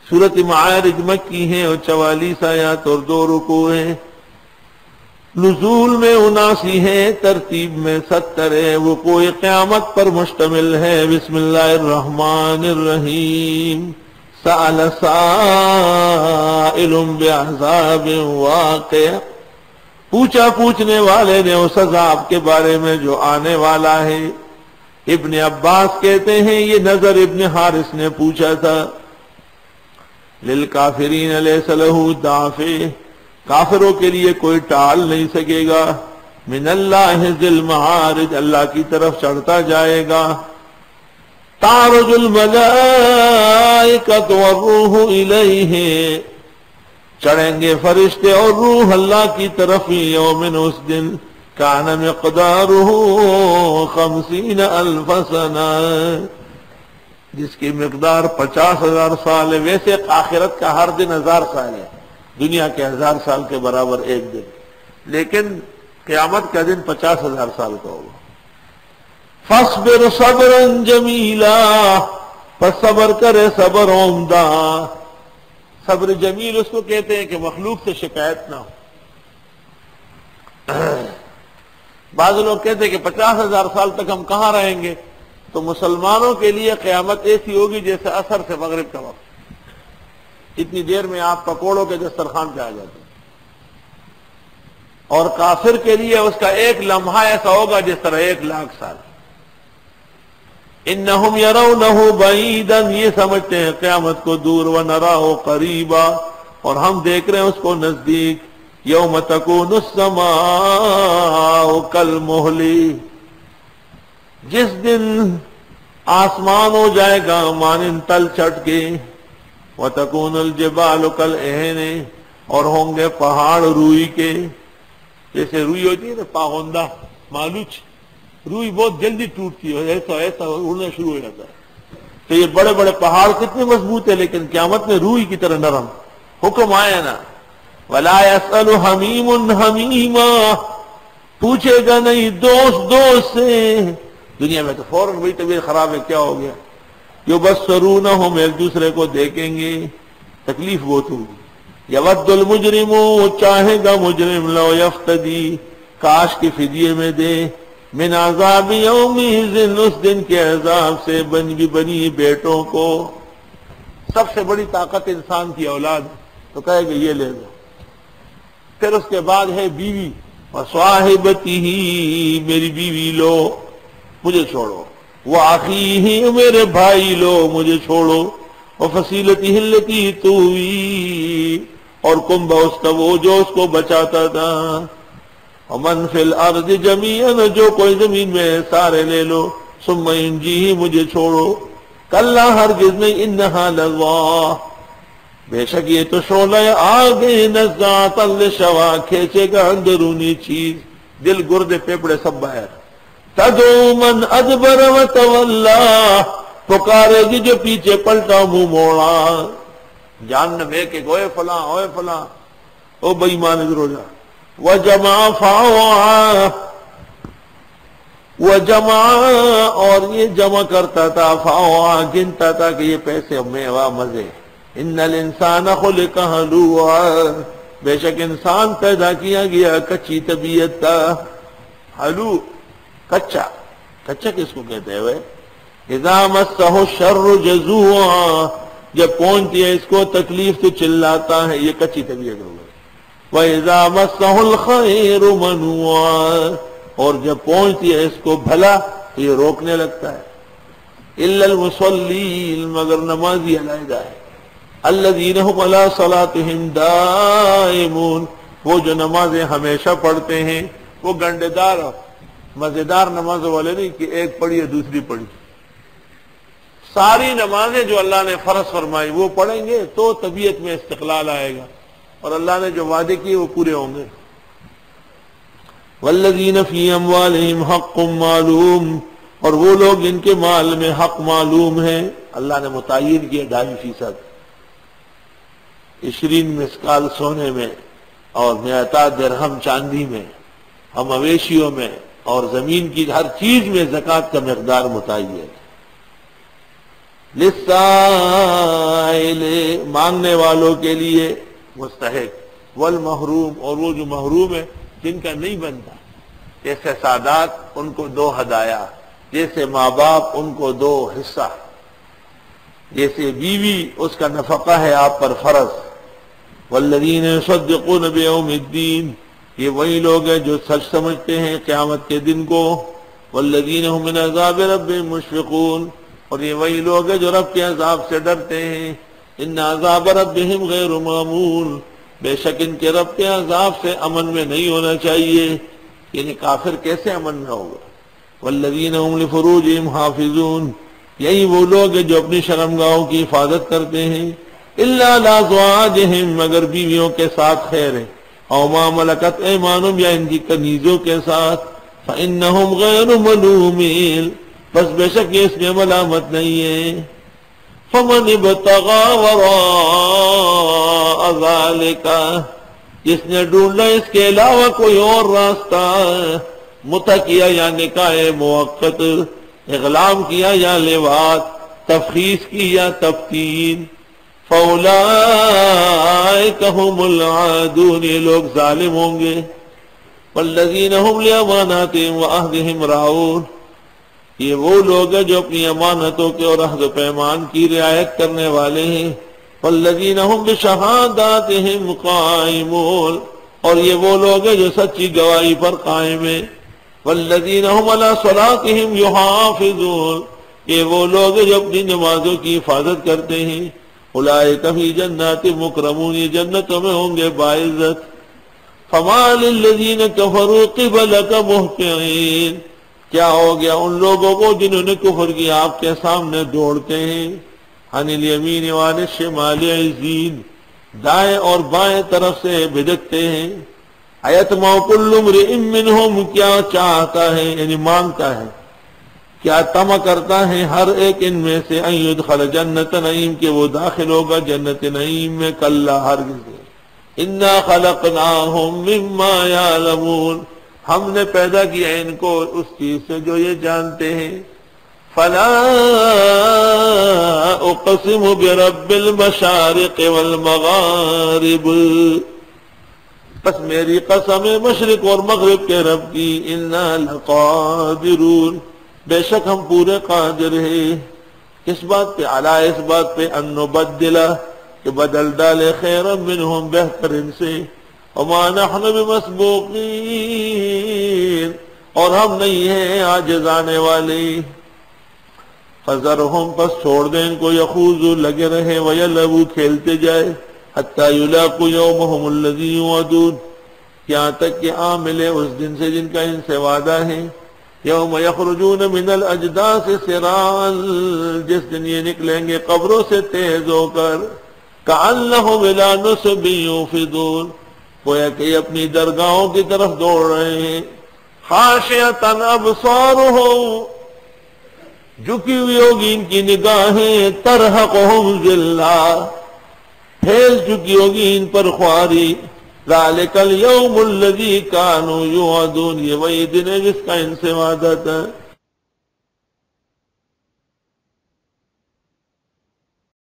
سورۃ معارج مکی ہے اور 44 آیات اور 2 رکوع ہیں. نزول میں 79 ہے، ترتیب میں 70 ہے، وقوع قیامت پر مشتمل ہے. بسم اللہ الرحمن الرحیم. سأل سائل بعذاب واقع، پوچھا پوچھنے والے نے اس عذاب کے بارے میں جو آنے والا ہے. ابن عباس کہتے ہیں یہ نضر ابن حارث نے پوچھا تھا. للکافرین لیس لہ دافع، کافروں کے لیے کوئی ٹال نہیں سکے گا. من اللہ ذی المعارج، اللہ کی طرف چڑھتا جائے گا. تعرج الملائکۃ والروح الیہ، چڑھیں گے فرشتے اور روح اللہ کی طرف. یومن، اس دن، کان مقدارہ 50,000 سنہ، جس کی مقدار 50,000 سال ہے. ویسے آخرت کا ہر دن 1000 سال ہے، دنیا کے 1000 سال کے برابر ایک دن، لیکن قیامت کا دن 50,000 سال کا ہوگا. فاصبر صبرا جمیلا، پس صبر کرے صبر عمدہ. صبر جمیل اس کو کہتے ہیں کہ مخلوق سے شکایت نہ ہو. بعض لوگ کہتے ہیں کہ 50,000 سال تک ہم کہاں رہیں گے؟ تو مسلمانوں کے لیے قیامت ایسی ہوگی جیسے عصر سے مغرب کا وقت، اتنی دیر میں آپ پکوڑوں کے دسترخوان پہ آ جاتے ہیں. اور کافر کے لیے اس کا ایک لمحہ ایسا ہوگا جس طرح 1,00,000 سال. انہم یرونہ بعیدا، یہ سمجھتے ہیں قیامت کو دور. ونراہ قریبا، اور ہم دیکھ رہے ہیں اس کو نزدیک. یوم تکون السماء کالمہل، جس دن آسمان ہو جائے گا مانند تل چھٹ کے. وتکون الجبال کالعہن، اور ہوں گے پہاڑ روئی کے. جیسے روئی ہوتی ہے نا پاغندہ مالوچ، روئی بہت جلدی ٹوٹتی ہے، ایسا ایسا اڑنا شروع ہو جاتا ہے. تو یہ بڑے بڑے پہاڑ کتنے مضبوط ہیں، لیکن قیامت میں روئی کی طرح نرم. حکم آیا نا، وَلَا يَسْأَلُ حَمِيمٌ حَمِيمًا، پوچھے گا نہیں دوست دوست سے. دنیا میں تو فوراً وہی طبیعت خراب ہے، کیا ہو گیا. یبصرونہم، ایک دوسرے کو دیکھیں گے، تکلیف بہت ہوگی. یود المجرم، چاہے گا مجرم، لو یفتدی، کاش کی فدیے میں دے. من عذاب یومئذ، اس دن کے عذاب سے، بنی بیٹوں کو. سب سے بڑی طاقت انسان کی اولاد، تو کہے گا یہ لے لو. پھر اس کے بعد ہے بیوی، وصاحبتہ، میری بیوی لو مجھے چھوڑو. وأخیہ، میرے بھائی لو مجھے چھوڑو. وفصیلتہ التی تؤوی، اور کنبہ اس کا وہ جو اس کو بچاتا تھا. ومن فی الارض جمیعا، جو کوئی زمین میں ہے سارے لے لو. ثم ینجیہ، مجھے چھوڑو. کلا، ہرگز نہیں. انہا لظیٰ، بے شک یہ تو شعلہ آگے. نزاعۃ للشویٰ، کھینچے گا اندرونی چیز، دل گردے پھیپھڑے سب باہر. تدعو من ادبر وتولی، پکارے گی جو پیچھے پلٹا منہ موڑا. جہنم ہے کہ اوے فلاں اوے فلاں، او بے ایمان ادھر ہو جا. وجمع فاوعى، وجمع، اور یہ جمع کرتا تھا. فاوعى، گنتا تھا کہ یہ پیسے میوہ مزے. ان الانسان خلق ہلوعا، بے شک انسان پیدا کیا گیا کچی طبیعت تھا. ہلو، کچا. کچا کس کو کہتے ہیں؟ اذا مسہ الشر جزوعا، جب پہنچتی ہے اس کو تکلیف تو چلاتا ہے، یہ کچی طبیعت ہو گئی. وَإِذَا مَسَّهُ الْخَيْرُ مَنُوعًا، اور جب پہنچتی ہے اس کو بھلا تو یہ روکنے لگتا ہے. إِلَّا الْمُصَلِّينَ، مگر نمازی علیحدہ ہے. الَّذِينَ هُمْ عَلَىٰ صَلَاتِهِمْ دَائِمُونَ، وہ جو نمازیں ہمیشہ پڑھتے ہیں. وہ گنڈے دار مزیدار نمازوں والے نہیں کہ ایک پڑھی ہے دوسری پڑھی. ساری نمازیں جو اللہ نے فرض فرمائی وہ پڑھیں گے تو طبیعت میں استقلال آئے گا، اور اللہ نے جو وعدے کیے وہ پورے ہوں گے. والذین فی اموالہم حق معلوم، اور وہ لوگ جن کے مال میں حق معلوم ہے. اللہ نے متعین کیا 2.5%، 20 مسکال سونے میں، اور 100 درہم چاندی میں، ہم مویشیوں میں، اور زمین کی ہر چیز میں زکوٰۃ کا مقدار متعین ہے. للسائل مانگنے والوں کے لیے مستحق، والمحروم اور وہ جو محروم ہے جن کا نہیں بنتا، جیسے سادات ان کو دو ہدایا، جیسے ماں باپ ان کو دو حصہ، جیسے بیوی اس کا نفقہ ہے آپ پر فرض۔ والذین یصدقون بیوم الدین، یہ وہی لوگ ہیں جو سچ سمجھتے ہیں قیامت کے دن کو۔ والذین هم من عذاب ربهم مشفقون، اور یہ وہی لوگ ہیں جو رب کے عذاب سے ڈرتے ہیں۔ ان عذاب ربهم غیر مامون، بے شک ان کے رب کے عذاب سے امن میں نہیں ہونا چاہیے، یعنی کافر کیسے امن میں ہوگا۔ والذین هم لفروجهم حافظون، یہی وہ لوگ ہیں جو اپنی شرمگاہوں کی حفاظت کرتے ہیں۔ الا علی ازواجہم، مگر بیویوں کے ساتھ خیر ہے، او ما ملکت ایمانہم، یا ان کی کنیزوں کے ساتھ، فإنہم غیر ملومین، بس بے شک یہ اس میں ملامت نہیں ہے۔ فمن ابتغى وراء ذلك، جس نے ڈھونڈا اس کے علاوہ کوئی اور راستہ، متع کیا یا نکاح موقت، اغلام کیا یا لواط، تفخیص کی یا تفتین، فاولئک هم العادون، یہ لوگ ظالم ہوں گے۔ والذین هم لاماناتهم وعہدهم راعون، یہ وہ لوگ ہیں جو اپنی امانتوں کے اور عہد و پیمان کی رعایت کرنے والے ہیں۔ والذین هم بشہاداتهم قائمون، اور یہ وہ لوگ ہیں جو سچی گواہی پر قائم ہیں۔ والذین هم علی صلاتهم یحافظون، یہ وہ لوگ ہیں جو اپنی نمازوں کی حفاظت کرتے ہیں۔ اولئک فی جنات مکرمون، یہ جنتوں میں ہوں گے باعزت۔ فما للذین کفروا قبلک مہطعین، کیا ہو گیا ان لوگوں کو جنہوں نے کفر کیا آپ کے سامنے دوڑتے ہیں۔ عن الیمین وعن الشمال عزین، دائیں اور بائیں طرف سے بھجکتے ہیں۔ ایطمع کل امرئ منہم، کیا چاہتا ہے یعنی مانگتا ہے، کیا طمع کرتا ہے ہر ایک ان میں سے، ان یدخل جنت نعیم، کہ وہ داخل ہوگا جنت نعیم میں، کلا ہرگز نہیں۔ انا خلقناہم مما یعلمون، ہم نے پیدا کیا ان کو اس چیز سے جو یہ جانتے ہیں۔ فلا اقسم برب المشارق والمغارب، بس میری قسم ہے مشرق اور مغرب کے رب کی، انا لقادرون، بے شک ہم پورے قادر ہیں۔ اس بات پہ علی، اس بات پہ ان نبدل، کہ بدل ڈالے خیرا منہم، بہتر ان سے، وما نحن بمسبوقین، اور ہم نہیں ہیں عاجز آنے والے۔ فذرہم، پس چھوڑ دیں ان کو، یخوضوا، لگے رہے، ویلعبوا، کھیلتے جائے، حتی یلاقوا یومہم الذی یوعدون، یہاں تک کہ آ ملے اس دن سے جن کا ان سے وعدہ ہے۔ یوم یخرجون من الاجداث سراعا، جس دن یہ نکلیں گے قبروں سے تیز ہو کر، کأنہم الی نصب یوفضون، گویا کہ یہ اپنی درگاہوں کی طرف دوڑ رہے ہیں۔ خاشعۃ ابصارہم، جھکی ہوئی ہوگی ان کی نگاہیں، ترہقہم ذلہ، پھیل چکی ہوگی ان پر خواری۔ ذالک الیوم الذی کانوا یوعدون، یہ وہی دن ہے جس کا ان سے وعدہ تھا۔